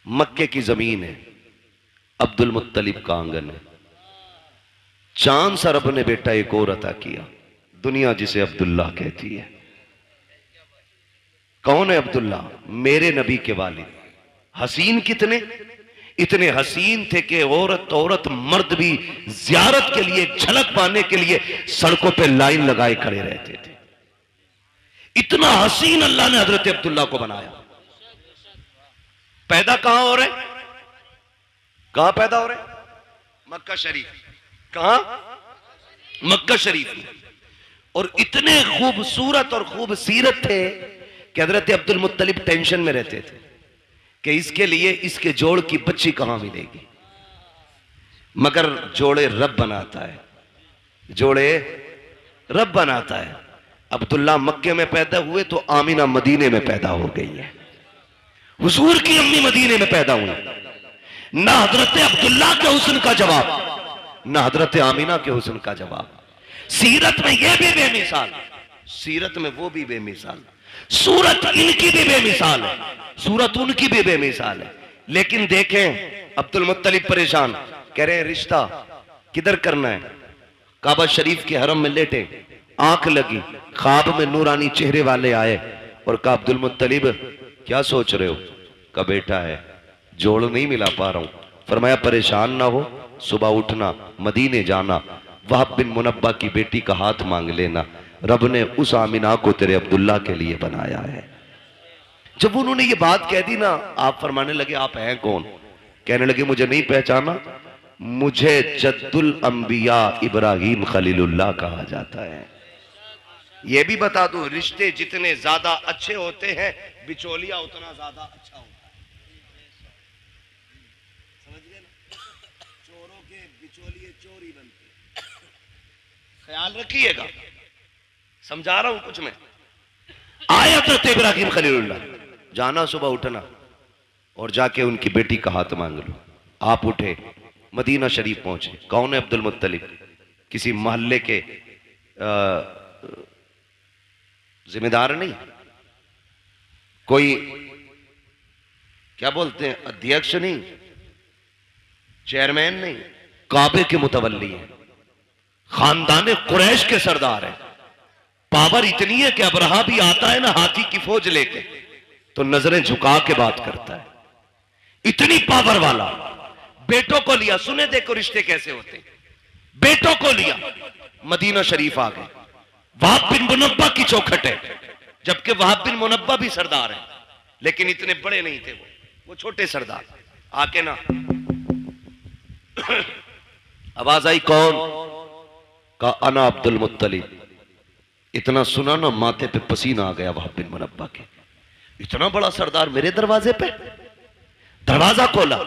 मक्के की जमीन है, अब्दुल मुत्तलिब का आंगन है। चांद सा रब ने बेटा एक और अता किया, दुनिया जिसे अब्दुल्ला कहती है। कौन है अब्दुल्ला? मेरे नबी के वालिद। हसीन कितने? इतने हसीन थे कि औरत औरत मर्द भी जियारत के लिए, झलक पाने के लिए सड़कों पे लाइन लगाए खड़े रहते थे। इतना हसीन अल्लाह ने हजरत अब्दुल्ला को बनाया। पैदा कहां हो रहे? कहां पैदा हो रहे? मक्का शरीफ। कहां? मक्का शरीफ में। और इतने खूबसूरत और खूबसीरत थे कि हजरत अब्दुल मुत्तलिब टेंशन में रहते थे कि इसके लिए इसके जोड़ की बच्ची कहां मिलेगी। मगर जोड़े रब बनाता है, जोड़े रब बनाता है। अब्दुल्ला मक्के में पैदा हुए तो आमिना मदीने में पैदा हो गई है। हुजूर की अम्मी मदीने में पैदा हुई। ना हजरत अब्दुल्ला के हुस्न का जवाब, ना हजरत आमिना के हुस्न का जवाब। सीरत में यह भी बेमिसाल, सीरत में वो भी बेमिसाल, सूरत इनकी भी बेमिसाल है, सूरत उनकी भी बेमिसाल है। लेकिन देखें अब्दुल मुत्तलिब परेशान, कह रहे हैं रिश्ता किधर करना है? काबा शरीफ के हरम में लेटे, आंख लगी, ख्वाब में नूरानी चेहरे वाले आए और कहा अब्दुल मुत्तलिब क्या सोच रहे हो? का बेटा है, जोड़ नहीं मिला पा रहा हूं। फरमाया परेशान ना हो, सुबह उठना, मदीने जाना, वहाब बिन मुनब्बा की बेटी का हाथ मांग लेना, रब ने उस आमिना को तेरे अब्दुल्ला के लिए बनाया है। जब उन्होंने ये बात कह दी ना, आप फरमाने लगे आप हैं कौन? कहने लगे मुझे नहीं पहचाना, मुझे जद्दुल अंबिया इब्राहिम खलीलुल्लाह कहा जाता है। ये भी बता दूं, रिश्ते जितने ज्यादा अच्छे होते हैं बिचौलिया उतना ज्यादा अच्छा होता है। समझ गए ना? चोरों के बिचौलिए चोर ही बनते। ख्याल रखिएगा, समझा रहा हूं कुछ मैं। आया तो इब्राहिम खलीलुल्लाह, जाना सुबह उठना और जाके उनकी बेटी का हाथ मांग लो। आप उठे, मदीना शरीफ पहुंचे। कौन है? अब्दुल मुत्तलिब। किसी मोहल्ले के जिम्मेदार नहीं, कोई क्या बोलते हैं अध्यक्ष नहीं, चेयरमैन नहीं, काबे के मुतवल्ली हैं, खानदान कुरैश के सरदार हैं। पावर इतनी है कि अबरहा भी आता है ना हाथी की फौज लेके तो नजरें झुका के बात करता है, इतनी पावर वाला। बेटों को लिया, सुने देखो रिश्ते कैसे होते। बेटों को लिया, मदीना शरीफ आ गए। वहाब बिन मुनब्बा की चौखट है, जबकि वहाब बिन मुनब्बा भी सरदार है, लेकिन इतने बड़े नहीं थे वो छोटे सरदार। आके ना आवाज आई, कौन? का अना अब्दुल मुत्तलिब। इतना सुना ना माथे पे पसीना आ गया वहाब बिन मुनब्बा के। इतना बड़ा सरदार मेरे दरवाजे पे। दरवाजा खोला,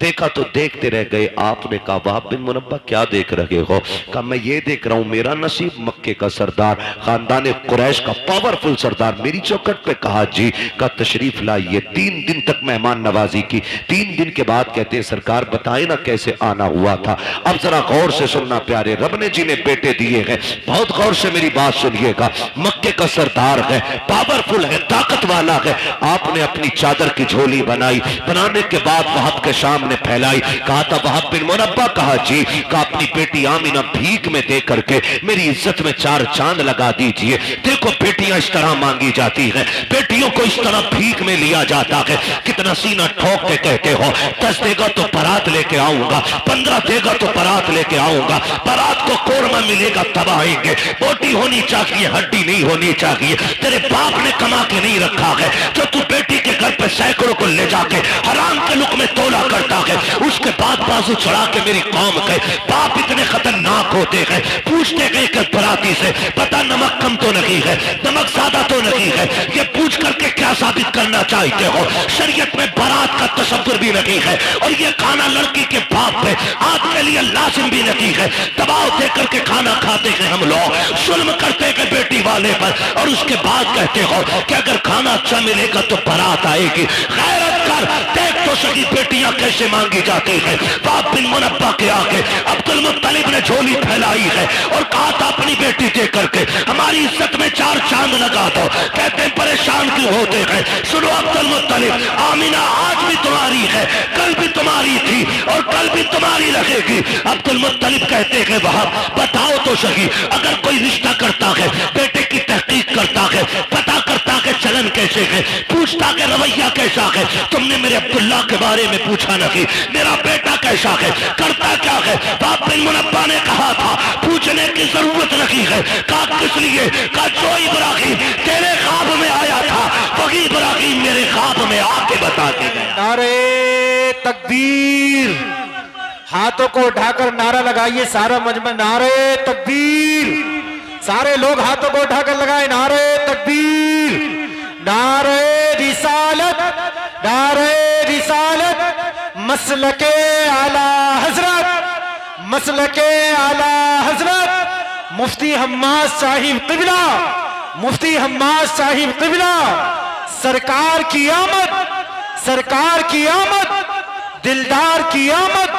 देखा तो देखते रह गए। आपने कहा वहाब बिन मुनब्बा क्या देख रहे हो? कहा मैं ये देख रहा हूं मेरा नसीब मक्के का सरदार, खानदान कुरैश का पावरफुल सरदार मेरी चौखट पे। कहा जी। का तशरीफ लाइए। 3 दिन तक मेहमान नवाजी की। 3 दिन के बाद कहते हैं सरकार बताए ना कैसे आना हुआ था। अब जरा गौर से सुनना प्यारे, रब ने जिन्हें बेटे दिए हैं बहुत गौर से मेरी बात सुनिएगा। मक्के का सरदार है, पावरफुल है, ताकत वाला है। आपने अपनी चादर की झोली बनाई, बनाने के बाद वहाब के सामने फैलाई। कहा था वहाब बिन मुनब्बा? कहा जी। कहा अपनी बेटी आमिना भीख में दे करके मेरी इज्जत में 4 चांद लगा दीजिए। देखो बेटियां इस तरह मांगी जाती हैं, बेटियों को इस तरह भीख में लिया जाता है। कितना सीना ठोक के कहते हो 10 देगा तो बारात लेके आऊंगा, 15 देगा तो बारात लेके आऊंगा। बारात को कोरमा मिलेगा तब आएंगे। बोटी होनी चाहिए, हड्डी नहीं होनी चाहिए। तेरे बाप ने कमा के नहीं रखा है जो तू बेटी के घर पे सैकड़ों को ले जाके हराम के लुक में तोला करता है। उसके बाद बाजू चढ़ा के मेरी कौम के बाप इतने खतरनाक होते हैं। पूछते गए कि बराती से पता नमक कम तो नहीं है, नमक ज्यादा तो नहीं है। ये पूछ करके क्या साबित करना चाहते हो? शरीयत में बारात का तसव्वुर भी नहीं है और ये खाना लड़की के बाप पे आज के लिए लाजिम भी नहीं है। दबाव दे करके खाना खाते हैं हम लोग, जुल्म करते हैं बेटी वाले पर और उसके बाद कहते हो कि अगर खाना अच्छा मिलेगा तो बारात आएगी। गैरत कर, देख तो सकी बेटियां कैसे मांगी जाती हैं। वहाब बिन मुनब्बा के आगे अब्दुल मुत्तलिब ने झोली फैलाई है और कहा था अपनी बेटी दे करके हमारी इज्जत में 4 चांद लगा दो। कहते हैं परेशान क्यों होते हैं, सुनो अब्दुल मुत्तलिब, आमिना आज भी तुम्हारी है, कल भी तुम्हारी थी और कल भी तुम्हारी रहेगी। अब्दुल मुत्तलिब कहते हैं वहाब बताओ तो सही, अगर कोई रिश्ता करता है, बेटे की तहकीक करता है, पता करता है चलन कैसे है, पूछता है रवैया कैसा है, तुमने मेरे अब्दुल्ला के बारे में पूछा नहीं, मेरा बेटा कैसा है, करता क्या है। वहाब बिन मुनब्बा ने कहा था पूछने की जरूरत नहीं है। कहा किस लिए, कहा जो इब्राहिम तेरे ख्वाब में आया था वही इब्राहिम मेरे ख्वाब में आके बता के गया। नारे तकबीर, हाथों को उठाकर नारा लगाइए सारा मजमा, नारे तकबीर, सारे लोग हाथों को उठाकर लगाए नारे तकबीर, नारे रिसालत, नारे रिसालत, मसलके आला हजरत, मसलके आला हजरत मुफ्ती हम्माद साहिब किबला, मुफ्ती हम्माद साहिब किबला, सरकार की आमद, सरकार की आमद, दिलदार की आमद,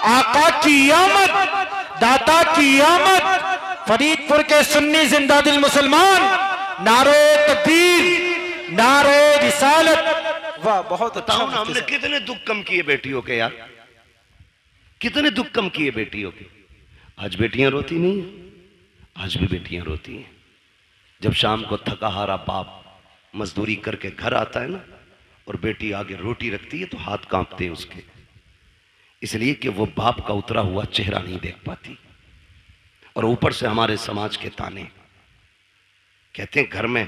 आका की आमद, दाता की आमद, फरीदपुर के सुन्नी जिंदा दिल मुसलमान, नारे तकबीर, नारे रिसालत। वाह बहुत अच्छा। बताओ ना हमने कितने दुख कम किए बेटियों के यार, कितने दुख कम किए बेटियों के। आज बेटियां रोती नहीं है, आज भी बेटियां रोती हैं। जब शाम को थका हारा बाप मजदूरी करके घर आता है ना और बेटी आगे रोटी रखती है तो हाथ कांपते हैं उसके, इसलिए कि वो बाप का उतरा हुआ चेहरा नहीं देख पाती। और ऊपर से हमारे समाज के ताने, कहते हैं घर में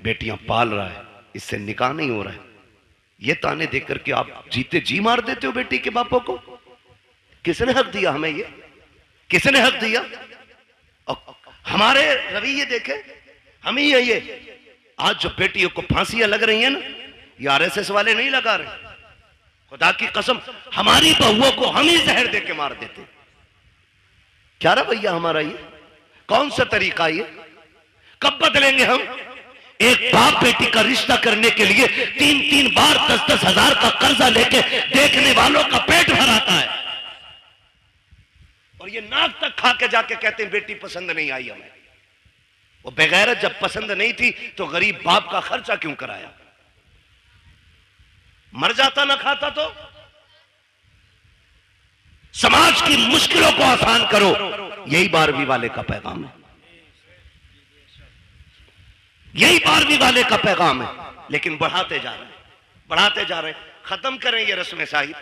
बेटियां पाल रहा है इससे निकाह नहीं हो रहा है। ये ताने देख करके आप जीते जी मार देते हो बेटी के बापों को। किसने हक दिया हमें, ये किसने हक दिया। और हमारे रवैये देखे हम ही है। ये आज जो बेटियों को फांसियां लग रही हैं ना, ये आरएसएस वाले नहीं लगा रहे, खुदा की कसम हमारी बहुओं को हम ही जहर दे के मार देते। क्या रवैया हमारा ये, कौन सा तरीका ये, कब बदलेंगे हम। एक बाप बेटी का रिश्ता करने के लिए 3-3 बार 10-10 हजार का कर्जा लेके देखने वालों का पेट भराता है और ये नाक तक खा के जाके कहते हैं बेटी पसंद नहीं आई हमें। वो बेगैरत जब पसंद नहीं थी तो गरीब बाप का खर्चा क्यों कराया, मर जाता ना खाता तो। समाज की मुश्किलों को आसान करो, यही 12वीं वाले का पैगाम है, यही 12वीं वाले का पैगाम है। लेकिन बढ़ाते जा रहे हैं, बढ़ाते जा रहे हैं। खत्म करें ये रस्म साहिब,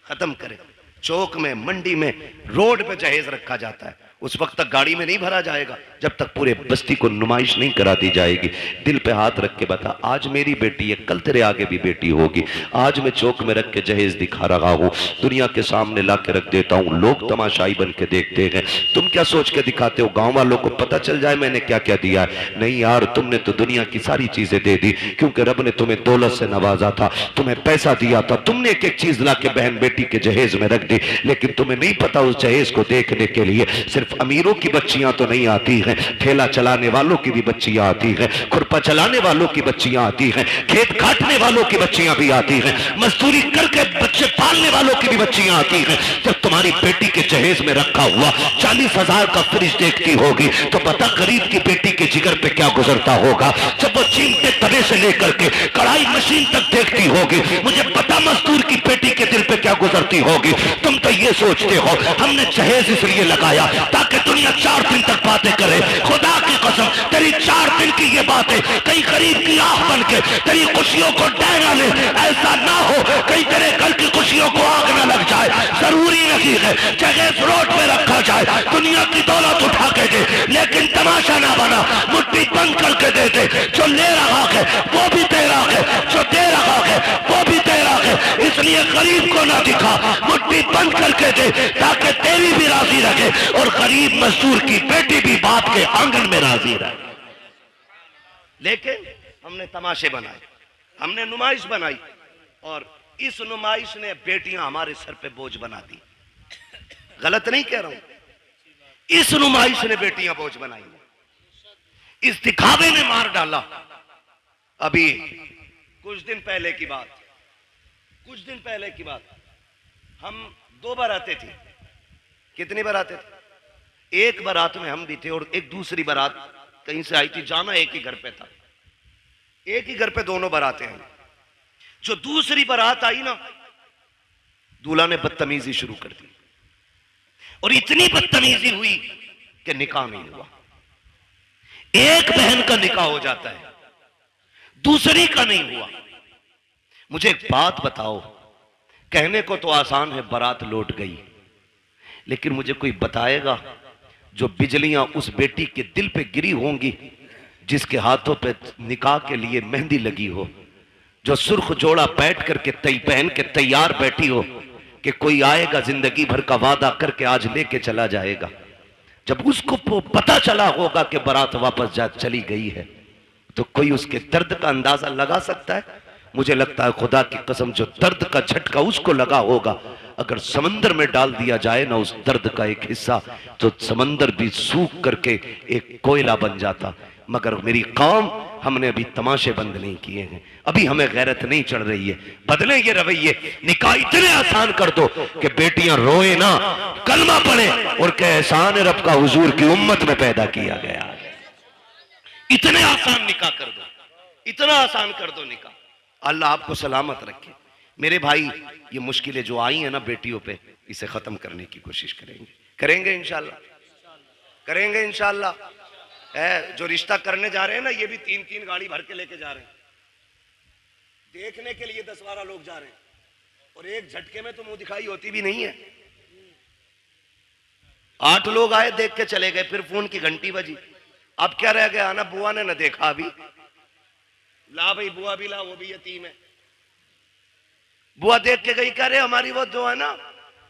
खत्म करें। चौक में, मंडी में, रोड पे जहेज रखा जाता है, उस वक्त तक गाड़ी में नहीं भरा जाएगा जब तक पूरे बस्ती को नुमाइश नहीं करा दी जाएगी। दिल पे हाथ रख के बता, आज मेरी बेटी है, कल तेरे आगे भी बेटी होगी। आज मैं चौक में रख के जहेज दिखा रहा हूं, दुनिया के सामने ला के रख देता हूं, लोग तमाशाई बन के देखते हैं। तुम क्या सोच के दिखाते हो, गांव वालों को पता चल जाए मैंने क्या क्या दिया है। नहीं यार, तुमने तो दुनिया की सारी चीजें दे दी, क्योंकि रब ने तुम्हें दौलत से नवाजा था, तुम्हें पैसा दिया था, तुमने एक एक चीज ला के बहन बेटी के जहेज में रख दी। लेकिन तुम्हें नहीं पता उस जहेज को देखने के लिए सिर्फ अमीरों की बच्चियां तो नहीं आती हैं, ठेला चलाने वालों की भी बच्चियां आती हैं, खुरपा चलाने वालों की बच्चियां आती हैं, खेत काटने वालों की बच्चियां भी आती हैं, मजदूरी करके बच्चे पालने वालों की भी बच्चियां आती हैं। जब तुम्हारी बेटी के जहेज में रखा हुआ 40,000 का फ्रिज देखती होगी तो पता गरीब की बेटी के जिगर पे क्या गुजरता होगा। जब वो चीमते तवे से लेकर के कढ़ाई मशीन तक देखती होगी, मुझे पता मजदूर की बेटी के दिल पे क्या गुजरती होगी। तुम तो ये सोचते हो हमने जहेज इसलिए लगाया ताकि दुनिया 4 दिन तक बातें करे। खुदा की कसम तेरी 4 दिन की ये बातें कहीं गरीब की आंख बन के तेरी खुशियों को डहरा ले। ऐसा ना हो कहीं तेरे घर की खुशियों को आग न लग जाए। जरूरी नहीं है जहेज रोड पे रखा जाए, दुनिया की दौलत उठा के दे, लेकिन तमाशा ना बना, मुट्ठी बंद करके दे दे। जो ले रहा है वो भी तेरा है, जो दे रहा है वो भी तेरा है, इसलिए गरीब को ना दिखा, मुट्ठी बंद करके दे ताकि तेरी भी राजी रखे और गरीब मजदूर की बेटी भी बाप के आंगन में राजी रहे। लेकिन हमने तमाशे बनाए, हमने नुमाइश बनाई और इस नुमाइश ने बेटियां हमारे सर पे बोझ बना दी। गलत नहीं कह रहा हूं, इस नुमाइश ने बेटियां बोझ बनाई, इस दिखावे ने मार डाला। अभी कुछ दिन पहले की बात, कुछ दिन पहले की बात, हम 2 बारातें थी। कितनी बारातें थी? एक बारात में हम भी थे और एक दूसरी बारात कहीं से आई थी। जाना एक ही घर पे था, एक ही घर पे दोनों बारातें आई। जो दूसरी बारात आई ना, दूल्हा ने बदतमीजी शुरू कर दी और इतनी बदतमीजी हुई कि निकाह नहीं हुआ। एक बहन का निकाह हो जाता है, दूसरी का नहीं हुआ। मुझे एक बात बताओ, कहने को तो आसान है बारात लौट गई, लेकिन मुझे कोई बताएगा जो बिजलियां उस बेटी के दिल पे गिरी होंगी जिसके हाथों पे निकाह के लिए मेहंदी लगी हो, जो सुर्ख जोड़ा बैठ करके पहन के तैयार बैठी हो कि कोई आएगा जिंदगी भर का वादा करके आज लेके चला जाएगा। जब उसको पता चला होगा कि बारात वापस जा चली गई है, तो कोई उसके दर्द का अंदाजा लगा सकता है? मुझे लगता है खुदा की कसम जो दर्द का झटका उसको लगा होगा, अगर समंदर में डाल दिया जाए ना उस दर्द का एक हिस्सा, तो समंदर भी सूख करके एक कोयला बन जाता। मगर मेरी कौम, हमने अभी तमाशे बंद नहीं किए हैं, अभी हमें गैरत नहीं चढ़ रही है। बदले ये रवैये, निकाह इतने आसान कर दो कि बेटियां रोए ना, कलमा पढ़े और कहे एहसान रब का हुजूर की उम्मत में पैदा किया गया। इतने आसान निकाह कर दो, इतना आसान कर दो निकाह। अल्लाह आपको सलामत रखे। मेरे भाई, ये मुश्किलें जो आई हैं ना बेटियों पे, इसे खत्म करने की कोशिश करेंगे इंशाल्लाह, करेंगे इंशाल्लाह। जो रिश्ता करने जा रहे हैं ना, ये भी 3-3 गाड़ी भर के लेके जा रहे हैं। देखने के लिए 10-12 लोग जा रहे हैं और एक झटके में तो मुंह दिखाई होती भी नहीं है। 8 लोग आए, देख के चले गए, फिर फोन की घंटी बजी। अब क्या रह गया ना, बुआ ने ना देखा अभी, ला भाई बुआ भी ला, वो भी यतीम है। बुआ देख के गई, कह रहे हमारी वो जो है ना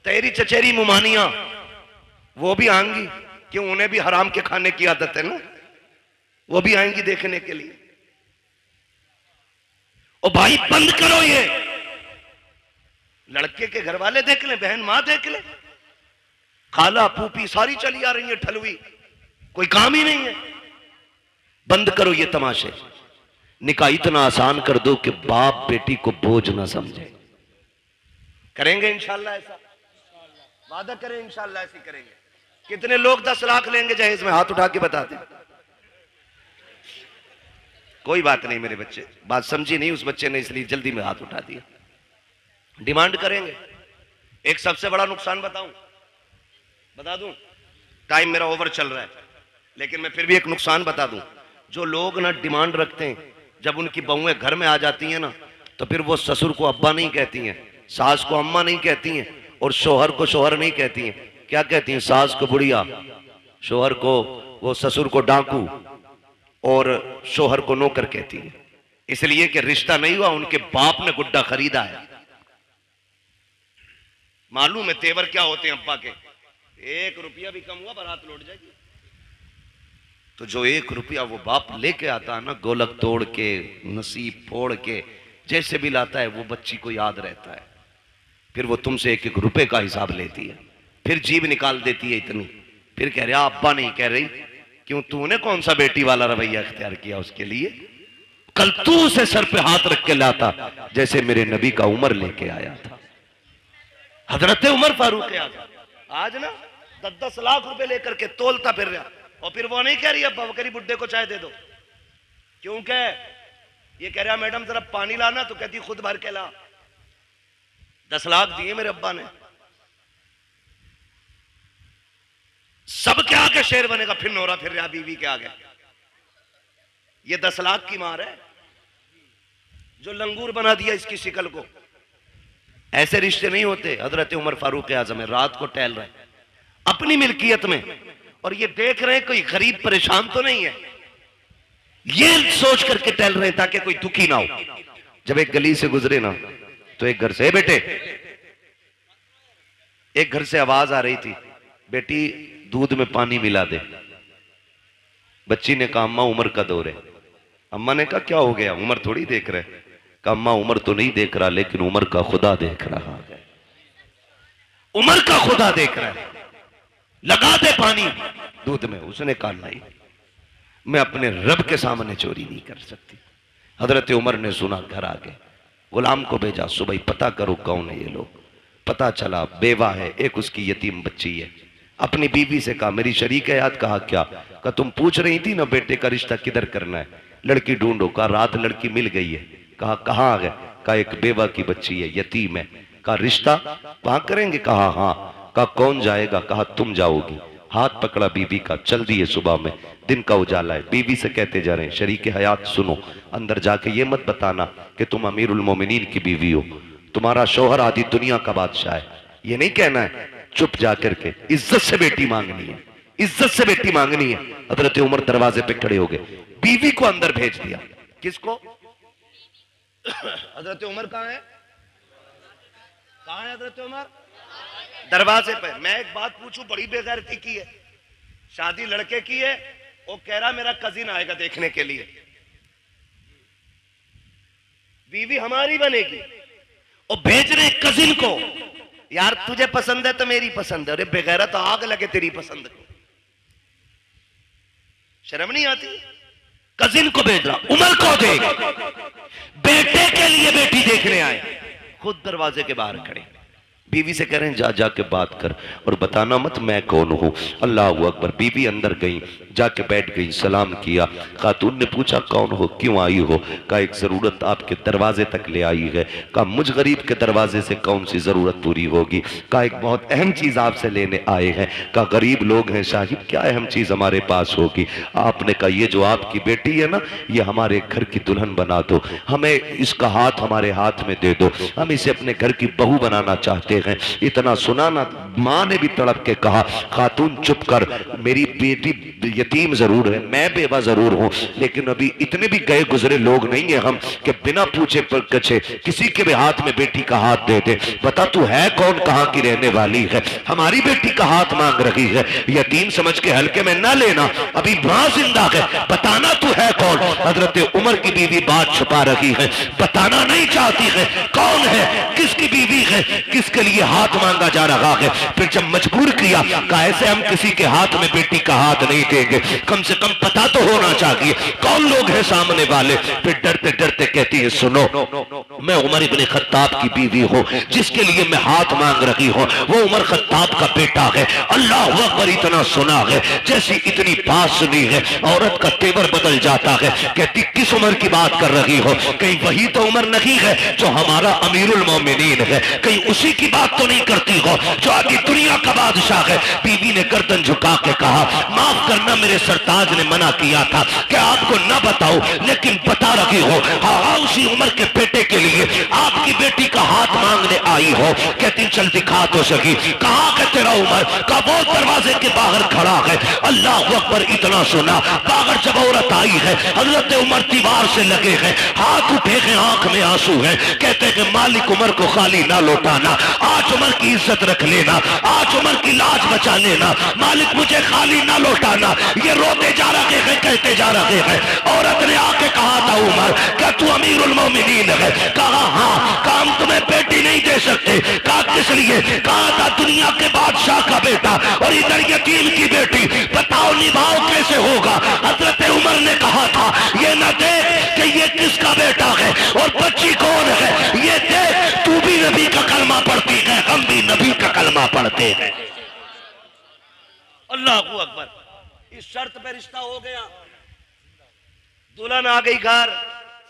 तेरी चचेरी मुमानिया, वो भी आएंगी, क्यों उन्हें भी हराम के खाने की आदत है ना, वो भी आएंगी देखने के लिए। ओ भाई बंद करो ये, लड़के के घर वाले देख ले, बहन मां देख ले, खाला फूफी सारी चली आ रही है ठलवी, कोई काम ही नहीं है। बंद करो ये तमाशे, निकाह इतना आसान कर दो कि बाप बेटी को बोझ ना समझे। करेंगे इंशाल्लाह ऐसा, वादा करें इंशाल्लाह ऐसी करेंगे। कितने लोग 10 लाख लेंगे जहेज में? हाथ उठा के बता दें। कोई बात नहीं मेरे बच्चे, बात समझी नहीं उस बच्चे ने, इसलिए जल्दी में हाथ उठा दिया। डिमांड करेंगे। एक सबसे बड़ा नुकसान बता दूं, टाइम मेरा ओवर चल रहा है, लेकिन मैं फिर भी एक नुकसान बता दूं। जो लोग ना डिमांड रखते हैं, जब उनकी बहुएं घर में आ जाती हैं ना, तो फिर वो ससुर को अब्बा नहीं कहती हैं, सास को अम्मा नहीं कहती हैं, और शोहर को शोहर नहीं कहती हैं। क्या कहती हैं? सास को बुढ़िया, शोहर को, वो ससुर को डाकू और शोहर को नौकर कहती है। इसलिए कि रिश्ता नहीं हुआ, उनके बाप ने गुड्डा खरीदा है। मालूम है तेवर क्या होते हैं अब्बा के? 1 रुपया भी कम हुआ बारात लौट जाएगी। तो जो 1 रुपया वो बाप लेके आता है ना, गोलक तोड़ के, नसीब फोड़ के, जैसे भी लाता है, वो बच्ची को याद रहता है। फिर वो तुमसे 1-1 रुपए का हिसाब लेती है, फिर जीभ निकाल देती है इतनी, फिर कह रहा अब्बा नहीं कह रही, क्यों तूने कौन सा बेटी वाला रवैया इख्तियार किया उसके लिए? कल तू उसे सर पे हाथ रख के लाता, जैसे मेरे नबी का उमर लेके आया था, हजरत उमर फारूक आज़म। आज ना 10-10 लाख रुपए लेकर के तोलता फिर रहा, और फिर वो नहीं कह रही अब्बा, वो कह रही बुड्ढे को चाय दे दो। क्यों कह, ये कह रहा मैडम जरा पानी लाना, तो कहती खुद भर के ला। 10 लाख दिए मेरे अब्बा ने। सब के आगे शेर बनेगा, फिर नोरा फिर रहा बीवी के आगे। ये 10 लाख की मार है जो लंगूर बना दिया इसकी शिकल को। ऐसे रिश्ते नहीं होते। हजरत उमर फारूक आज़म रात को टहल रहे अपनी मिल्कियत में, और ये देख रहे हैं कोई गरीब परेशान तो नहीं है, ये सोच करके टहल रहे हैं ताकि कोई दुखी ना हो। जब एक गली से गुजरे ना, तो एक घर से, बेटे, एक घर से आवाज आ रही थी, बेटी दूध में पानी मिला दे। बच्ची ने कहा अम्मा उमर का दौर है। अम्मा ने कहा क्या हो गया? उमर थोड़ी देख रहे। कहा अम्मा उमर तो नहीं देख रहा, लेकिन उमर का खुदा देख रहा है। उमर का खुदा देख रहा है, लगा दे पानी दूध में। उसने कहा नहीं, मैं अपने रब के सामने चोरी नहीं कर सकती। हजरत उमर ने सुना, घर आ गए, गुलाम को भेजा, सुबह पता करो कौन है ये लोग। पता चला बेवा है, एक उसकी यतीम बच्ची है। अपनी बीवी से कहा मेरी शरीक है याद। कहा क्या? कहा तुम पूछ रही थी ना बेटे का रिश्ता किधर करना है, लड़की ढूंढो। कहा रात लड़की मिल गई है। कहा कहाँ है? कहा एक बेवा की बच्ची है, यतीम है। कहा रिश्ता वहां करेंगे? कहा हाँ। कहा कौन जाएगा? कहा तुम जाओगी। हाथ पकड़ा बीबी का, चल दिए। सुबह में दिन का उजाला है, बीवी से कहते जा रहे हैं शरीक हयात सुनो, अंदर जाके ये मत बताना कि तुम अमीरुल मोमिनीन की बीवी हो, तुम्हारा शौहर आधी दुनिया का बादशाह है, ये नहीं कहना है। चुप जाकर के इज्जत से बेटी मांगनी है, इज्जत से बेटी मांगनी है। हजरत उमर दरवाजे पे खड़े हो गए, बीवी को अंदर भेज दिया। किसको? हजरत उमर कहाँ है? कहाँ है हजरत उमर? दरवाजे पे। मैं एक बात पूछूं, बड़ी बेगैरती की है, शादी लड़के की है, वो कह रहा मेरा कजिन आएगा देखने के लिए, बीवी हमारी बनेगी, और भेज रहे कजिन को। यार तुझे पसंद है तो मेरी पसंद है, अरे बेगैरत तो आग लगे तेरी पसंद को, शर्म नहीं आती? कजिन को भेज रहा, उमर को देख, बेटे के लिए बेटी देखने आए, खुद दरवाजे के बाहर खड़े। बीवी से कह रहे हैं जा जाके बात कर और बताना मत मैं कौन हूं। अल्लाह अकबर। बीवी अंदर गई, जाके बैठ गई, सलाम किया। खातून ने पूछा कौन हो, क्यों आई हो? कहा एक जरूरत आपके दरवाजे तक ले आई है। कहा मुझ गरीब के दरवाजे से कौन सी जरूरत पूरी होगी? कहा एक बहुत अहम चीज आपसे लेने आए हैं। कहा गरीब लोग हैं साहिब, क्या अहम चीज हमारे पास होगी? आपने कहा ये जो आपकी बेटी है ना, ये हमारे घर की दुल्हन बना दो, हमें इसका हाथ हमारे हाथ में दे दो, हम इसे अपने घर की बहू बनाना चाहते हैं। इतना सुना ना, मां ने भी तड़प के कहा खातून चुप कर, मेरी बेटी यतीम जरूर है, मैं बेवा जरूर हूं, लेकिन अभी इतने भी गए गुजरे लोग नहीं है हम कि बिना पूछे कछे किसी के भी हाथ में बेटी का हाथ दे दे। बता तू है कौन, कहां की रहने वाली है, हमारी बेटी का हाथ मांग रही है। यतीम समझ के हल्के में ना लेना, अभी मां जिंदा है, बताना तू है कौन। हजरत उमर की बीवी बात छुपा रही है, बताना नहीं चाहती है कौन है, किसकी बीवी है, किसके लिए हाथ मांगा जा रहा है। फिर जब मजबूर किया, कहा ऐसे हम किसी के हाथ में बेटी का हाथ नहीं देंगे, कम से कम पता तो होना चाहिए कौन लोग हैं सामने वाले। फिर डरते डरते कहती है सुनो, मैं उमर इब्ने खत्ताब की बीवी हूं, जिसके लिए मैं हाथ मांग रही हूं वो उमर खत्ताब का बेटा है। अल्लाह अकबर। इतना सुना है, जैसी इतनी बात सुनी है औरत का तेवर बदल जाता है। कहती किस उमर की बात कर रही हो? कहीं वही तो उमर नहीं है जो हमारा अमीरुल मोमिनीन है, कहीं उसी की बात तो नहीं करती हो जो आगे दुनिया का बादशाह है। बीवी ने गर्दन झुका के कहा माफ करना, मेरे सरताज ने मना किया था कि आपको ना बताओ, लेकिन बता रही हो। हाँ उसी उम्र के बेटे के लिए आपकी बेटी का हाथ मांगने आई हो। कहती चल दिखा तो सकी। कहाँ का तेरा उमर? का वो दरवाजे के बाहर खड़ा है। अल्लाह अकबर। इतना सुना, बाहर जब औरत आई है, हजरत उमर दीवार से लगे हैं, हाथ उठे हैं, आंख में आंसू है। कहते हैं मालिक उमर को खाली ना लौटाना, आज उमर की इज्जत रख लेना, आज उमर की लाज बचा लेना, मालिक मुझे खाली ना लौटाना। ये रोते जा रहे हैं, कहते जा रहे हैं। औरत ने आके कहा था उमर क्या तू अमीरुल मोमिनीन है? कहा हाँ। कहा हम तुम्हें बेटी नहीं दे सकते। कहा किस लिए? कहा था दुनिया के बादशाह का बेटा और इधर यतीम की बेटी, बताओ निभाओ कैसे होगा? हजरत उमर ने कहा था ये न देख कि ये किसका बेटा है और बच्ची कौन है, ये देख तू भी नबी का कलमा पढ़ती है, हम भी नबी का कलमा पढ़ते हैं। अल्लाह अकबर। इस शर्त पे रिश्ता हो गया, दुल्हन आ गई घर।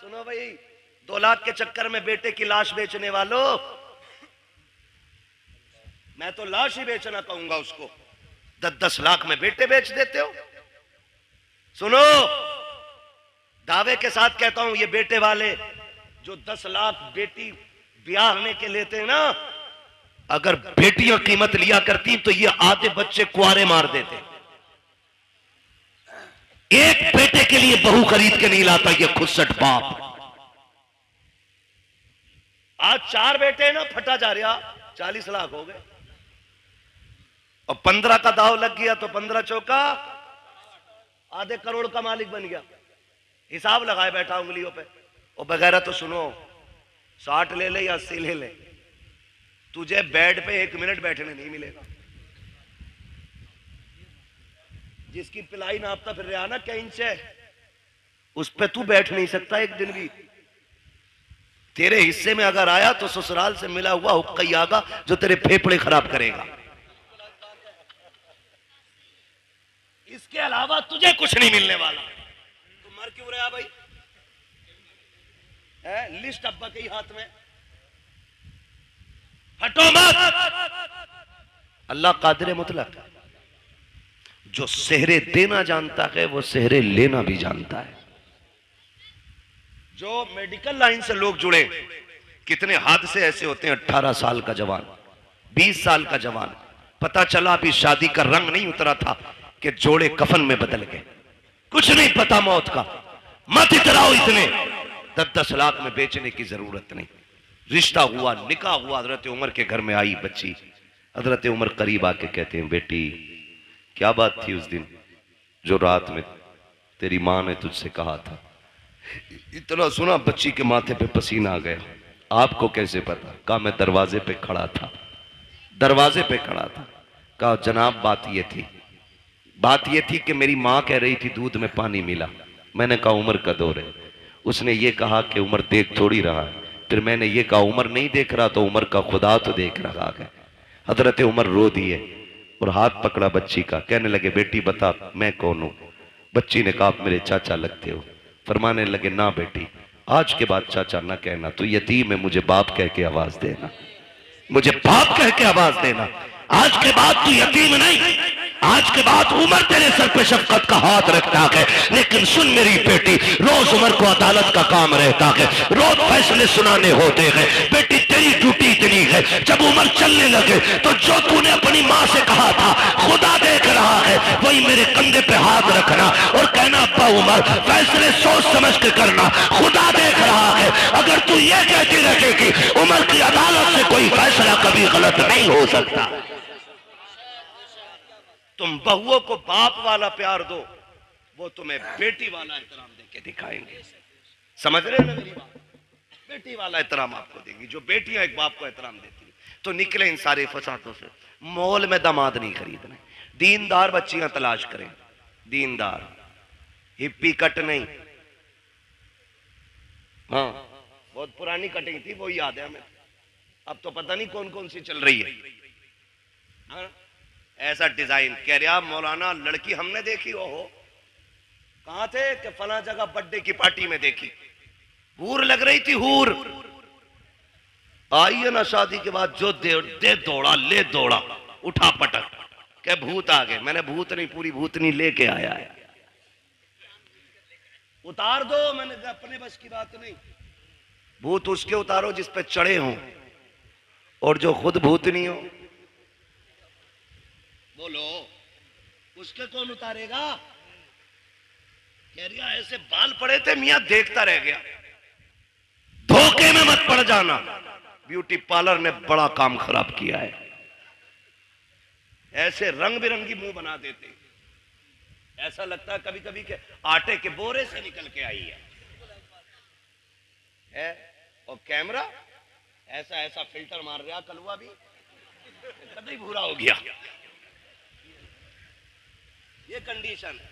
सुनो भाई, 2 लाख के चक्कर में बेटे की लाश बेचने वालों, मैं तो लाश ही बेचना कहूंगा उसको। 10-10 लाख में बेटे बेच देते हो। सुनो, दावे के साथ कहता हूं, ये बेटे वाले जो 10 लाख बेटी ब्याहने के लेते हैं ना, अगर बेटियां कीमत लिया करती तो ये आधे बच्चे कुआरे मार देते। एक बेटे के लिए बहू खरीद के नहीं लाता ये खुदसट बाप। आज 4 बेटे हैं ना, फटा जा रहा, 40 लाख हो गए और 15 का दाव लग गया तो 15 चौका आधे करोड़ का मालिक बन गया। हिसाब लगाए बैठा उंगलियों पे। और बगैर तो सुनो, 60 ले ले या 80 ले ले, तुझे बेड पे 1 मिनट बैठने नहीं मिलेगा। जिसकी पिलाई नापता फिर रहा ना क्या इंच है, उस पे तू बैठ नहीं सकता एक दिन भी। तेरे हिस्से में अगर आया तो ससुराल से मिला हुआ हुक्का ही आगा जो तेरे फेफड़े खराब करेगा। इसके अलावा तुझे कुछ नहीं मिलने वाला। तू मर क्यों रहा भाई? लिस्ट अब्बा के ही हाथ में, हटो मत। अल्लाह कादिर मुतलक, जो सेहरे देना जानता है वो सेहरे लेना भी जानता है। जो मेडिकल लाइन से लोग जुड़े, कितने हादसे ऐसे होते हैं। 18 साल का जवान, 20 साल का जवान, पता चला अभी शादी का रंग नहीं उतरा था कि जोड़े कफन में बदल गए। कुछ नहीं पता मौत का। मत इतराओ इतने। 10-10 लाख में बेचने की जरूरत नहीं। रिश्ता हुआ, निकाह हुआ, हजरत उमर के घर में आई बच्ची। हजरत उमर करीब आके कहते हैं, बेटी क्या बात थी उस दिन जो रात में तेरी मां ने तुझसे कहा था? इतना सुना बच्ची के माथे पे पसीना आ गया। आपको कैसे पता? कहा मैं दरवाजे पे खड़ा था, दरवाजे पे खड़ा था। कहा जनाब बात ये थी कि मेरी मां कह रही थी दूध में पानी मिला। मैंने कहा उमर का दौर है। उसने ये कहा कि उमर देख थोड़ी रहा है। फिर मैंने ये कहा उमर नहीं देख रहा तो उमर का खुदा तो देख रहा है। हजरत उमर रो दिए और हाथ पकड़ा बच्ची का। कहने लगे बेटी बता मैं कौन हूं? बच्ची ने कहा आप मेरे चाचा लगते हो। फरमाने लगे ना बेटी, आज के बाद चाचा ना कहना, तू यतीम है, मुझे बाप कह के आवाज देना, मुझे बाप कह के आवाज देना। आज के बाद तू यतीम नहीं, आज के बाद उमर तेरे सर पे शफकत का हाथ रखता है। लेकिन सुन मेरी बेटी, रोज उमर को अदालत का काम रहता है, रोज फैसले सुनाने होते हैं। बेटी तेरी ड्यूटी इतनी है, जब उमर चलने लगे तो जो तूने अपनी माँ से कहा था खुदा देख रहा है, वही मेरे कंधे पे हाथ रखना और कहना अब्बा उमर फैसले सोच समझ के करना, खुदा देख रहा है। अगर तू ये कहती रहेगी उमर की अदालत से कोई फैसला कभी गलत नहीं हो सकता। तुम बहुओं को बाप वाला प्यार दो, वो तुम्हें बेटी वाला एहतराम देके दिखाएंगे। समझ रहे हो ना मेरी बात? बेटी वाला एहतराम आपको देंगी। जो बेटियां एक बाप को एहतराम देती हैं तो निकले इन सारे फसादों से। मॉल में दामाद नहीं खरीदने, दीनदार बच्चियां तलाश करें, दीनदार, हिप्पी कट नहीं। हाँ बहुत पुरानी कटिंग थी, वो याद है हमें। अब तो पता नहीं कौन कौन सी चल रही है। हाँ? ऐसा डिजाइन कह रहा मौलाना लड़की हमने देखी। ओहो कहां थे? कि फला जगह बर्थडे की पार्टी में देखी, हूर लग रही थी, हूर। आई है ना शादी के बाद जो दे दौड़ा ले दौड़ा, उठा पटक के भूत आ गए। मैंने भूत नहीं, पूरी भूतनी लेके आया है। उतार दो, मैंने अपने बस की बात नहीं। भूत उसके उतारो जिस पे चढ़े हों, और जो खुद भूतनी हो बोलो उसके कौन उतारेगा? कह रहा ऐसे बाल पड़े थे मियां, देखता रह गया। धोखे में मत पड़ जाना। ब्यूटी पार्लर ने बड़ा काम खराब किया है। ऐसे रंग बिरंगी मुंह बना देते, ऐसा लगता है कभी कभी के आटे के बोरे से निकल के आई है। और कैमरा ऐसा ऐसा फिल्टर मार रहा, कलवा भी कभी भूरा हो गया। ये कंडीशन है।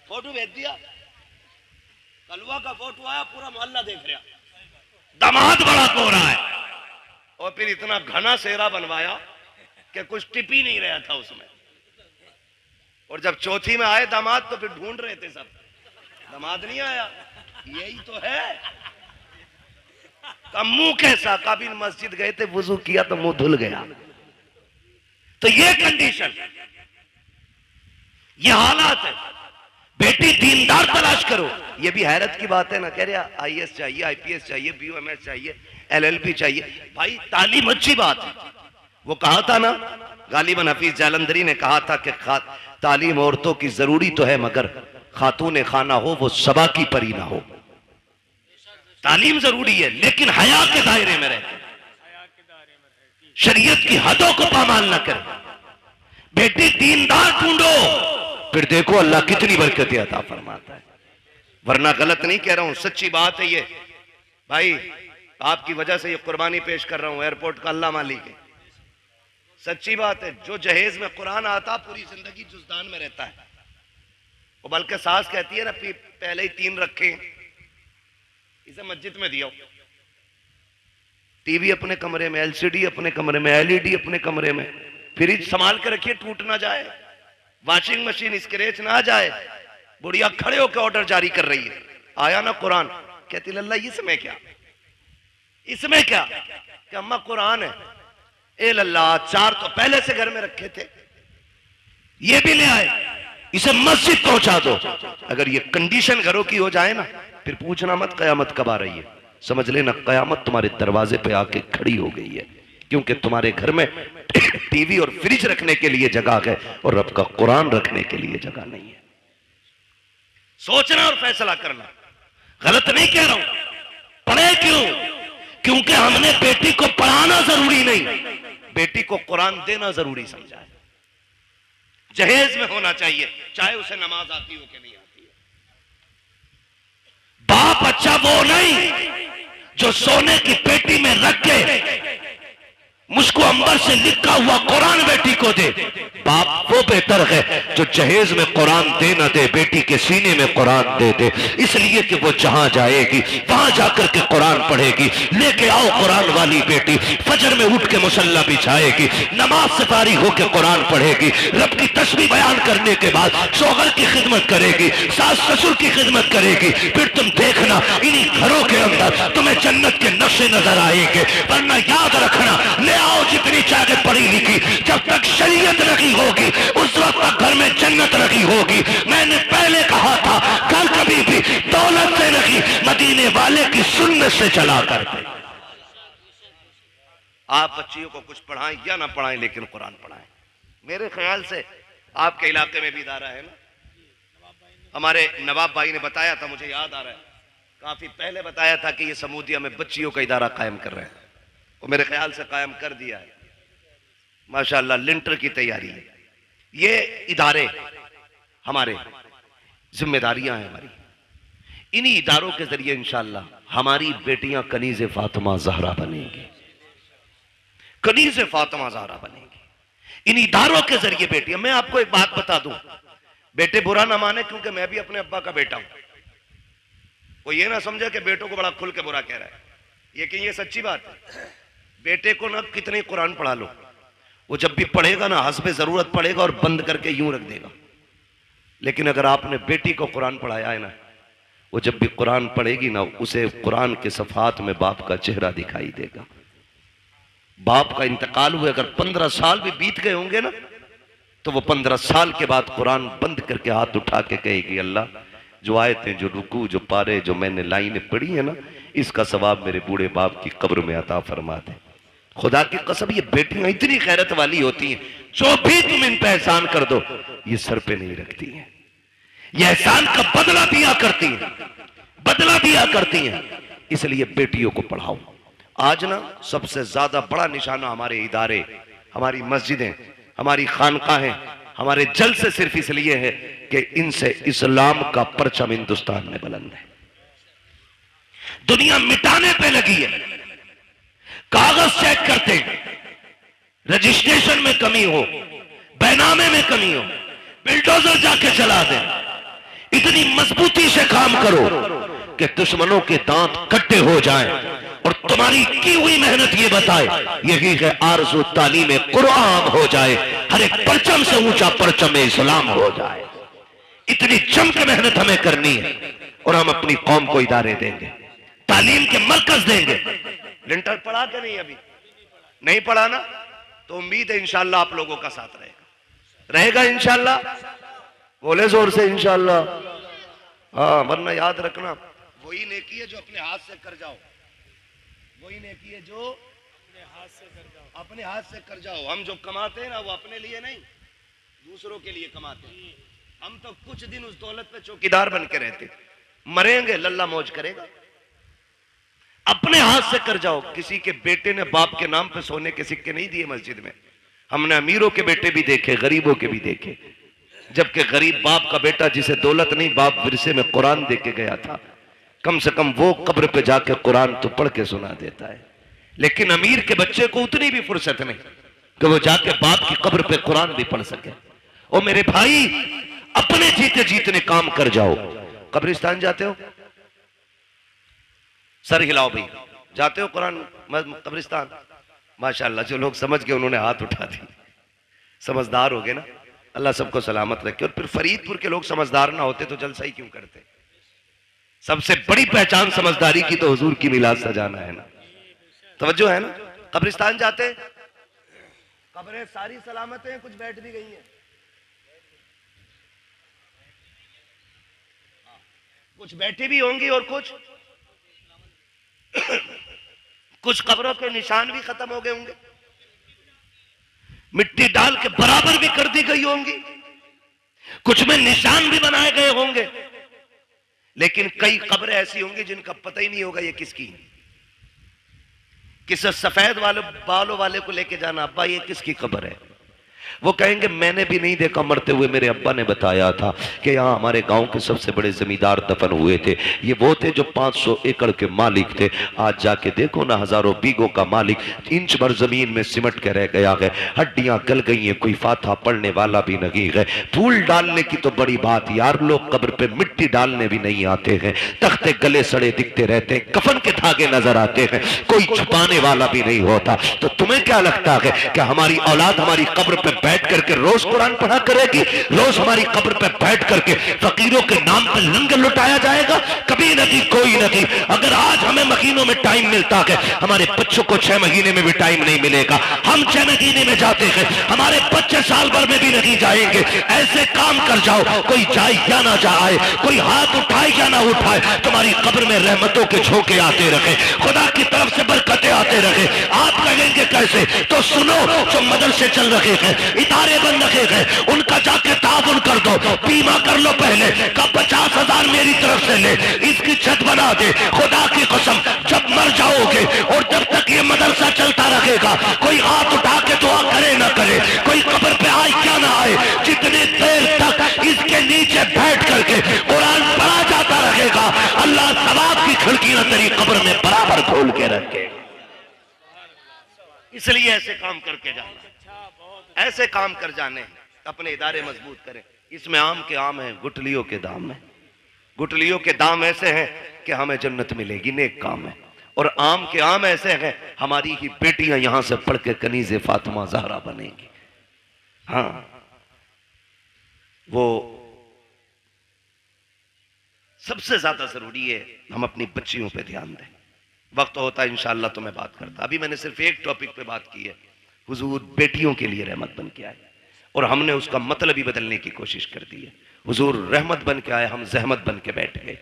फोटो भेज दिया, कलवा का फोटो आया, पूरा मोहल्ला देख रहा, दामाद बड़ा गोरा है। और फिर इतना घना सेहरा बनवाया कि कुछ टिप ही नहीं रहा था उसमें। और जब चौथी में आए दामाद तो फिर ढूंढ रहे थे सब, दामाद नहीं आया। यही तो है। का मुंह कैसा? काबिल मस्जिद गए थे, वुजू किया तो मुंह धुल गया। तो ये कंडीशन, ये हालात है। बेटी दीनदार तलाश करो। ये भी हैरत की बात है ना, कह रहा आईएएस चाहिए, आईपीएस चाहिए, बीओएमएस चाहिए, एलएलबी चाहिए। भाई तालीम अच्छी बात है। वो कहा था ना, गालिबन हफीज जालंधरी ने कहा था कि तालीम औरतों की जरूरी तो है, मगर खातून खाना हो वो सबा की परी ना हो। तालीम जरूरी है लेकिन हया के दायरे में रहे, शरीयत की हदों को पामाल न करे। बेटी दीनदार ढूंढो, फिर देखो अल्लाह कितनी बरकतें अता फरमाता है। वरना गलत नहीं कह रहा हूं, सच्ची बात है ये। भाई आपकी वजह से ये कुर्बानी पेश कर रहा हूं, एयरपोर्ट का अल्लाह मालिक है। सच्ची बात है। जो जहेज में कुरान आता पूरी जिंदगी जुजदान में रहता है। और बल्कि सास कहती है ना पहले ही 3 रखे, इसे मस्जिद में दिया। टीवी अपने कमरे में, एलसीडी अपने कमरे में, एलईडी अपने कमरे में, फ्रिज संभाल के रखिए टूट ना जाए, वॉशिंग मशीन स्क्रैच ना जाए। बुढ़िया खड़े होकर ऑर्डर जारी कर रही है, आया ना कुरान, कहती लल्ला इसमें क्या, इसमें क्या? कि अम्मा कुरान है। ए लल्ला 4 तो पहले से घर में रखे थे, ये भी ले आए, इसे मस्जिद पहुंचा दो। अगर ये कंडीशन घरों की हो जाए ना, फिर पूछना मत कयामत कब आ रही है, समझ लेना कयामत तुम्हारे दरवाजे पे आके खड़ी हो गई है। क्योंकि तुम्हारे घर में टीवी और फ्रिज रखने के लिए जगह है और रब का कुरान रखने के लिए जगह नहीं है। सोचना और फैसला करना। गलत नहीं कह रहा हूं, पढ़े क्यों? क्योंकि हमने बेटी को पढ़ाना जरूरी नहीं, बेटी को कुरान देना जरूरी समझा है। जहेज में होना चाहिए, चाहे उसे नमाज आती हो कि नहीं आती हो। बाप अच्छा वो नहीं जो सोने की पेटी में रख के मुझको अंबर से लिखा हुआ कुरान बेटी को दे। बाप वो बेहतर है जो जहेज में कुरान दे ना दे, बेटी के सीने में कुरान दे दे, इसलिए कि वो जहां जाएगी वहां जाकर के कुरान पढ़ेगी। लेके आओ कुरान वाली बेटी, फजर में उठ के मुसल्ला बिछाएगी, नमाज से फारिग होकर कुरान पढ़ेगी, रब की तस्बीह बयान करने के बाद शौहर की खिदमत करेगी, सास ससुर की खिदमत करेगी। फिर तुम देखना इन्हीं घरों के अंदर तुम्हें जन्नत के नक्शे नजर आएंगे। वरना याद रखना, ले आओ जितनी चाहे पढ़ी लिखी, जब तक शरीयत रखी होगी उस वक्त तक घर में जन्नत रखी होगी। मैंने पहले कहा था घर कभी भी दौलत से नहीं, मदीने वाले की सुन्नत से चला करते। आप बच्चियों को कुछ पढ़ाएं या ना पढ़ाएं, लेकिन कुरान पढ़ाएं। मेरे ख्याल से आपके इलाके में भी इदारा है ना, हमारे नवाब भाई ने बताया था, मुझे याद आ रहा है, काफी पहले बताया था कि ये समूदिया में बच्चियों का इदारा कायम कर रहे हैं। वो मेरे ख्याल से कायम कर दिया है, माशाअल्लाह लिंटर की तैयारी है। ये इदारे हमारे जिम्मेदारियां हैं हमारी, इन्हीं इदारों के जरिए इंशाअल्लाह हमारी बेटियां कनीज़े फातिमा ज़हरा बनेंगी, कनीज़े फातिमा ज़हरा बनेंगी इन इदारों के जरिए। बेटियां, मैं आपको एक बात बता दूं, बेटे बुरा ना माने, क्योंकि मैं भी अपने अब्बा का बेटा हूं। वो ये ना समझे कि बेटों को बड़ा खुल के बुरा कह रहा है, लेकिन ये सच्ची बात है। बेटे को ना कितने कुरान पढ़ा लो, वो जब भी पढ़ेगा ना हस्बे जरूरत पढ़ेगा और बंद करके यूं रख देगा। लेकिन अगर आपने बेटी को कुरान पढ़ाया है ना, वो जब भी कुरान पढ़ेगी ना, उसे कुरान के सफात में बाप का चेहरा दिखाई देगा। बाप का इंतकाल हुए अगर 15 साल भी बीत गए होंगे ना, तो वो 15 साल के बाद कुरान बंद करके हाथ उठा के कहेगी, अल्लाह जो आयतें, जो रुकू, जो पारे, जो मैंने लाइनें पढ़ी है ना, इसका सवाब मेरे बूढ़े बाप की कब्र में अता फरमा दे। खुदा की कसम, ये बेटियां इतनी खैरत वाली होती हैं, जो भी तुम इन पे एहसान कर दो ये सर पे नहीं रखती हैं, ये एहसान का बदला दिया करती हैं, बदला दिया करती हैं। इसलिए बेटियों को पढ़ाओ। आज ना सबसे ज्यादा बड़ा निशाना हमारे इदारे, हमारी मस्जिदें, हमारी खानकाहें, हमारे जलसे सिर्फ इसलिए है कि इनसे इस्लाम का परचम हिंदुस्तान में बुलंद है। दुनिया मिटाने पे लगी है, कागज चेक करते हैं, रजिस्ट्रेशन में कमी हो, बैनामे में कमी हो, बिल्डोजर जाके चला दे। इतनी मजबूती से काम करो कि दुश्मनों के दांत कट्टे हो जाएं और तुम्हारी की हुई मेहनत ये बताए, यही है आरज़ू तालीम कुरान हो जाए, हर एक परचम से ऊंचा परचम इस्लाम हो जाए। इतनी जम के मेहनत हमें करनी है और हम अपनी कौम को इदारे देंगे, तालीम के मरकज देंगे। लिंटर पढ़ा के नहीं, अभी नहीं पढ़ा ना, तो उम्मीद है इंशाअल्लाह आप लोगों का साथ रहेगा इंशाअल्लाह। बोले जोर से इंशाअल्लाह। हाँ, वरना याद रखना, वही नेकी है जो अपने हाथ से कर जाओ, वही नेकी है जो अपने हाथ से कर जाओ, अपने हाथ से कर जाओ। हम जो कमाते हैं ना, वो अपने लिए नहीं, दूसरों के लिए कमाते हैं। हम तो कुछ दिन उस दौलत पे चौकीदार बन के रहते, मरेंगे लल्ला मौज करेगा। अपने हाथ से कर जाओ। किसी के बेटे ने बाप के नाम पे सोने के सिक्के नहीं दिए मस्जिद में। हमने अमीरों के बेटे भी देखे, गरीबों के भी देखे, जबकि गरीब बाप का बेटा जिसे दौलत नहीं, बाप विरसे में कुरान दे के गया था, कम से कम वो कब्र पे जाके कुरान तो पढ़ के सुना देता है। लेकिन अमीर के बच्चे को उतनी भी फुर्सत नहीं कि वो जाके बाप की कब्र पे कुरान भी पढ़ सके। और मेरे भाई, अपने जीते जीतने काम कर जाओ। कब्रिस्तान जाते हो, सर हिलाओ भाई, जाते हो कुरान कब्रिस्तान। माशाल्लाह, जो लोग समझ गए उन्होंने हाथ उठा दी, समझदार हो गए ना, अल्लाह सबको सलामत रखे। और फिर फरीदपुर के लोग समझदार ना होते तो जलसा ही क्यों करते? सबसे बड़ी पहचान समझदारी की तो हुजूर की मिलाद सजाना है ना। तवज्जो है ना? कब्रिस्तान जाते, कब्रें सारी सलामत हैं, कुछ बैठ भी गई हैं, कुछ बैठी भी होंगी और कुछ कब्रों के निशान भी खत्म हो गए होंगे, मिट्टी डाल के बराबर भी कर दी गई होंगी, कुछ में निशान भी बनाए गए होंगे, लेकिन कई कब्रें ऐसी होंगी जिनका पता ही नहीं होगा ये किसकी। किसी सफेद वाले बालों वाले को लेके जाना, अब्बा ये किसकी कब्र है? वो कहेंगे मैंने भी नहीं देखा मरते हुए, मेरे अब्बा ने बताया था कि यहाँ हमारे गांव के सबसे बड़े जमींदार दफन हुए थे, ये वो थे जो 500 एकड़ के मालिक थे। आज जाके देखो ना, हजारों बीघों का मालिक इंच भर जमीन में सिमट के रह गया है, हड्डियां गल गई हैं, कोई फाथा पड़ने वाला भी नहीं है। फूल डालने की तो बड़ी बात यार, लोग कब्र पे मिट्टी डालने भी नहीं आते हैं, तख्ते गले सड़े दिखते रहते हैं, कफन के धागे नजर आते हैं, कोई छुपाने वाला भी नहीं होता। तो तुम्हें क्या लगता है कि हमारी औलाद हमारी कब्र पे बैठ करके रोज कुरान पढ़ा करेगी? रोज हमारी कब्र पे बैठ करके फकीरों के नाम पर लंगर लुटाया जाएगा? कभी नहीं, कोई नहीं। अगर आज हमें महीनों में टाइम मिलता है, हमारे बच्चों को 6 महीने में भी टाइम नहीं मिलेगा। हम 6 महीने में जाते हैं, हमारे बच्चे साल भर में भी नहीं जाएंगे। ऐसे काम कर जाओ, कोई जाए या ना जाए, कोई हाथ उठाए या ना उठाए, तुम्हारी कब्र में रहमतों के झोंके आते रहे, खुदा की तरफ से बरकतें आते रहे। आप कहेंगे कैसे? तो सुनो, जो मदरसे चल रहे हैं, इदारे बन रखे हैं, उनका जाके ताबुन कर दो, बीमा कर लो पहले का 50,000 मेरी तरफ से ले, इसकी छत बना दे। खुदा की कसम, जब मर जाओगे और जब तक ये मदरसा चलता रहेगा, कोई हाथ उठा के दुआ करे ना करे, कोई कब्र पे आए क्या ना आए, जितनी देर तक इसके नीचे बैठ करके कुरान पढ़ा जाता रहेगा, अल्लाह सवाब की खिड़कियां तेरी कब्र में बराबर खोल के रखे। इसलिए ऐसे काम करके जाना, ऐसे काम कर जाने, अपने इदारे मजबूत करें। इसमें आम के आम है, गुठलियों के दाम है। गुठलियों के दाम ऐसे हैं कि हमें जन्नत मिलेगी, नेक काम है। और आम के आम ऐसे हैं, हमारी ही बेटियां यहां से पढ़ के कनीज़े फातिमा ज़हरा बनेगी। हाँ, वो सबसे ज्यादा जरूरी है हम अपनी बच्चियों पे ध्यान दें। वक्त होता है इंशाअल्लाह तो मैं बात करता, अभी मैंने सिर्फ एक टॉपिक पे बात की है। हुजूर बेटियों के लिए रहमत बन के आए और हमने उसका मतलब ही बदलने की कोशिश कर दी है। हुजूर रहमत बन के आए, हम जहमत बन के बैठ गए।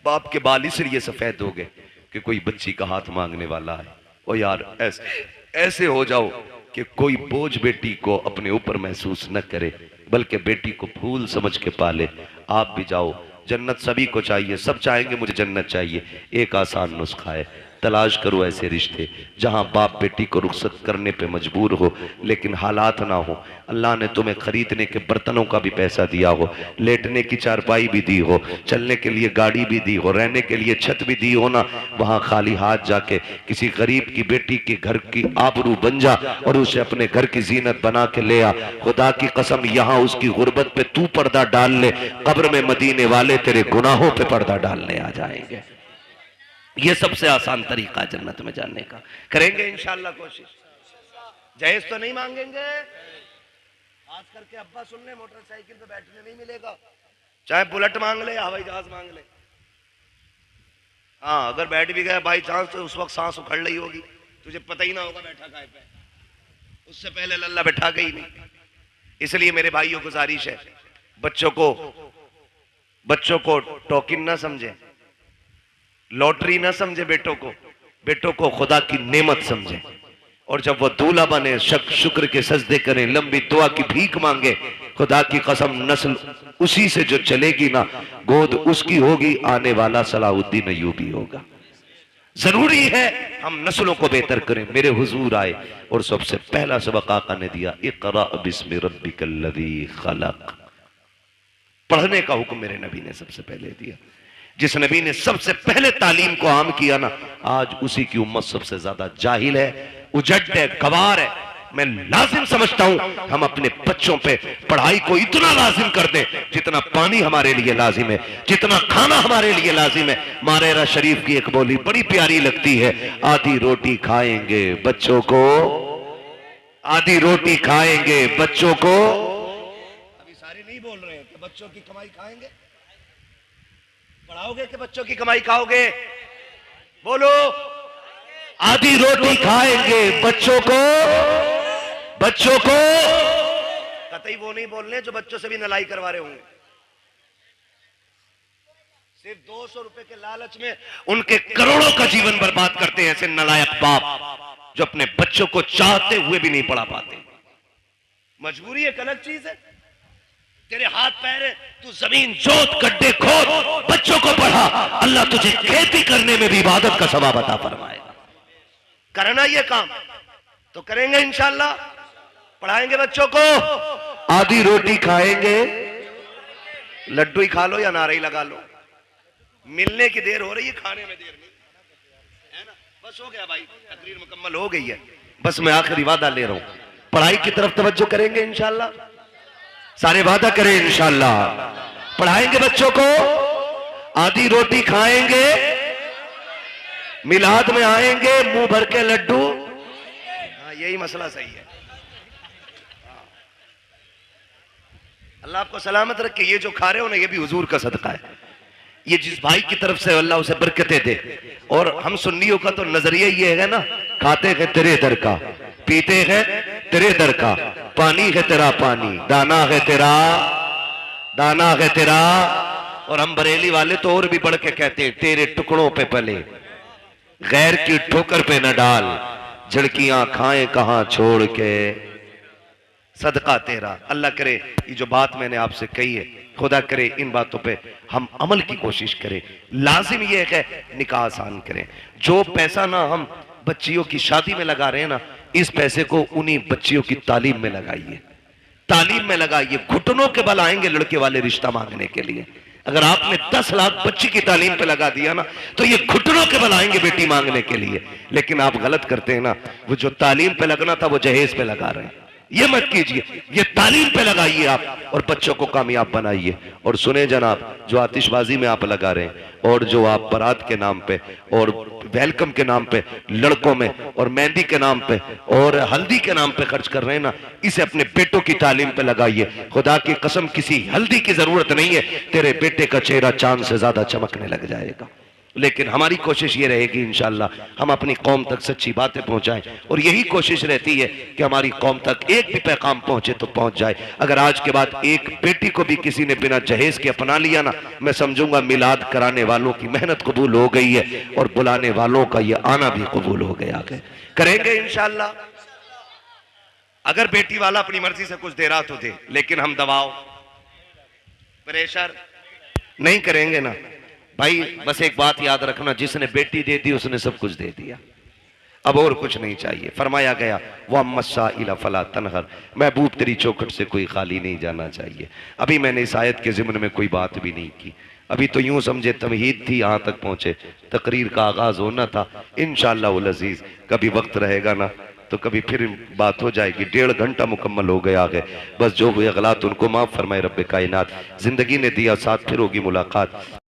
बाप के बाल इसलिए सफेद हो गए कि कोई बच्ची का हाथ मांगने वाला है। ओ यार, ऐसे हो जाओ कि कोई बोझ बेटी को अपने ऊपर महसूस न करे, बल्कि बेटी को फूल समझ के पाले। आप भी जाओ, जन्नत सभी को चाहिए, सब चाहेंगे मुझे जन्नत चाहिए। एक आसान नुस्खा है, तलाश करो ऐसे रिश्ते जहां बाप बेटी को रुखसत करने पे मजबूर हो, लेकिन हालात ना हो। अल्लाह ने तुम्हें खरीदने के बर्तनों का भी पैसा दिया हो, लेटने की चारपाई भी दी हो, चलने के लिए गाड़ी भी दी हो, रहने के लिए छत भी दी हो ना, वहां खाली हाथ जाके किसी गरीब की बेटी के घर की आबरू बन जा और उसे अपने घर की जीनत बना के ले आ। खुदा की कसम, यहाँ उसकी गुर्बत पे तू पर्दा डाल ले, कब्र में मदीने वाले तेरे गुनाहों पे पर्दा डालने आ जाएंगे। ये सबसे आसान तरीका जन्नत में जाने का। करेंगे इंशाअल्लाह कोशिश। जहेज तो नहीं मांगेंगे, खास करके अब्बा सुन ले, मोटरसाइकिल पे बैठने नहीं मिलेगा, चाहे बुलेट मांग ले, हवाई जहाज मांग ले। हाँ, अगर बैठ भी गया बाई चांस तो उस वक्त सांस उखड़ रही होगी, तुझे पता ही ना होगा बैठा काय पे, उससे पहले लल्ला बैठा गई नहीं। इसलिए मेरे भाइयों गुजारिश है, बच्चों को टोकिन ना समझे, लॉटरी ना समझे, बेटों को खुदा की नेमत समझे। और जब वो दूल्हा बने, शुक्र के सजदे करें, लंबी दुआ की भीख मांगे। खुदा की कसम, नस्ल उसी से जो चलेगी ना, गोद उसकी होगी, आने वाला सलाहुद्दीन अय्यूबी होगा। जरूरी है हम नस्लों को बेहतर करें। मेरे हुजूर आए और सबसे पहला सबक आका ने दिया, इक़रा बिस्मि रब्बिकल्लज़ी खलक़। पढ़ने का हुक्म मेरे नबी ने सबसे पहले दिया। जिस नबी ने सबसे पहले तालीम को आम किया ना, आज उसी की उम्मत सबसे ज्यादा जाहिल है, उजट है, गवार है। मैं लाजिम समझता हूं हम अपने बच्चों पे पढ़ाई को इतना लाजिम कर दें जितना पानी हमारे लिए लाजिम है, जितना खाना हमारे लिए लाजिम है। मारेरा शरीफ की एक बोली बड़ी प्यारी लगती है, आधी रोटी खाएंगे बच्चों को, आधी रोटी खाएंगे बच्चों को। अभी सारे नहीं बोल रहे हैं कि बच्चों की कमाई खाएंगे, पढ़ाओगे कि बच्चों की कमाई खाओगे? बोलो। आधी रोटी खाएंगे बच्चों को, बच्चों को। कतई वो नहीं बोल रहे जो बच्चों से भी नलाई करवा रहे होंगे। सिर्फ 200 रुपए के लालच में उनके करोड़ों का जीवन बर्बाद करते हैं ऐसे नलायक बाप जो अपने बच्चों को चाहते हुए भी नहीं पढ़ा पाते। मजबूरी एक अलग चीज है, तेरे हाथ पैर है, तू जमीन जोत गड्ढे खोद, बच्चों को पढ़ा, अल्लाह तुझे खेती करने में भी इबादत का सवाब अता फरमाएगा। करना ये काम तो करेंगे इंशाअल्लाह, पढ़ाएंगे बच्चों को। आधी रोटी खाएंगे, लड्डू ही खा लो या नारे ही लगा लो, मिलने की देर हो रही है, खाने में देर नहीं है ना। बस हो गया भाई, तकरीर मुकम्मल हो गई है। बस मैं आखिरी वादा ले रहा हूं, पढ़ाई की तरफ तवज्जो करेंगे इंशाअल्लाह, सारे वादा करें इंशाअल्लाह। पढ़ाएंगे बच्चों को, आधी रोटी खाएंगे, मिलाद में आएंगे मुंह भर के लड्डू। हाँ यही मसला सही है। अल्लाह आपको सलामत रखे। ये जो खा रहे हो ना ये भी हुजूर का सदका है। ये जिस भाई की तरफ से अल्लाह उसे बरकतें दे। और हम सुन्नियों का तो नजरिया ये है ना, खाते हैं तेरे दर का, पीते हैं तेरे दर का, पानी है तेरा पानी, दाना है तेरा, दाना है तेरा। और हम बरेली वाले तो और भी बढ़ के कहते हैं तेरे टुकड़ों पे पले, गैर की ठोकर पे न डाल, झड़कियां खाएं कहां छोड़ के, सदका तेरा। अल्लाह करे ये जो बात मैंने आपसे कही है, खुदा करे इन बातों पे हम अमल की कोशिश करें। लाजिम ये है निकाह आसान करें। जो पैसा ना हम बच्चियों की शादी में लगा रहे हैं ना, इस पैसे को उन्हीं बच्चियों की तालीम में लगाइए, तालीम में लगाइए। घुटनों के बल आएंगे लड़के वाले रिश्ता मांगने के लिए। अगर आपने 10 लाख बच्ची की तालीम पे लगा दिया ना, तो ये घुटनों के बल आएंगे बेटी मांगने के लिए। लेकिन आप गलत करते हैं ना, वो जो तालीम पे लगना था वो जहेज पे लगा रहे हैं। ये मत कीजिए, ये तालीम पे लगाइए आप और बच्चों को कामयाब बनाइए। और सुने जनाब, जो आतिशबाजी में आप लगा रहे हैं और जो आप बारात के नाम पे और वेलकम के नाम पे लड़कों में और मेहंदी के नाम पे और हल्दी के नाम पे खर्च कर रहे हैं ना, इसे अपने बेटों की तालीम पे लगाइए। खुदा की कसम किसी हल्दी की जरूरत नहीं है, तेरे बेटे का चेहरा चांद से ज्यादा चमकने लग जाएगा। लेकिन हमारी कोशिश ये रहेगी इंशाअल्लाह हम अपनी कौम तक सच्ची बातें पहुंचाएं। और यही कोशिश रहती है कि हमारी कौम तक एक भी पैगाम पहुंचे तो पहुंच जाए। अगर आज के बाद एक बेटी को भी किसी ने बिना जहेज के अपना लिया ना, मैं समझूंगा मिलाद कराने वालों की मेहनत कबूल हो गई है और बुलाने वालों का ये आना भी कबूल हो गया है। करेंगे इंशाअल्लाह। अगर बेटी वाला अपनी मर्जी से कुछ दे रहा तो दे, लेकिन हम दबाव प्रेशर नहीं करेंगे ना भाई। बस एक बात याद रखना, जिसने बेटी दे दी उसने सब कुछ दे दिया, अब और कुछ नहीं चाहिए। फरमाया गया वह मस्सा इला फला तनहर, महबूब तेरी चौखट से कोई खाली नहीं जाना चाहिए। अभी मैंने इस आयत के ज़िम्न में कोई बात भी नहीं की, अभी तो यूं समझे तमहीद थी, यहाँ तक पहुंचे, तकरीर का आगाज होना था। इंशाअल्लाह उल अजीज कभी वक्त रहेगा ना तो कभी फिर बात हो जाएगी। 1.5 घंटा मुकम्मल हो गया है। बस जो हुए गलत उनको माफ फरमाए रब्बे कायनात। जिंदगी ने दिया साथ, फिर होगी मुलाकात।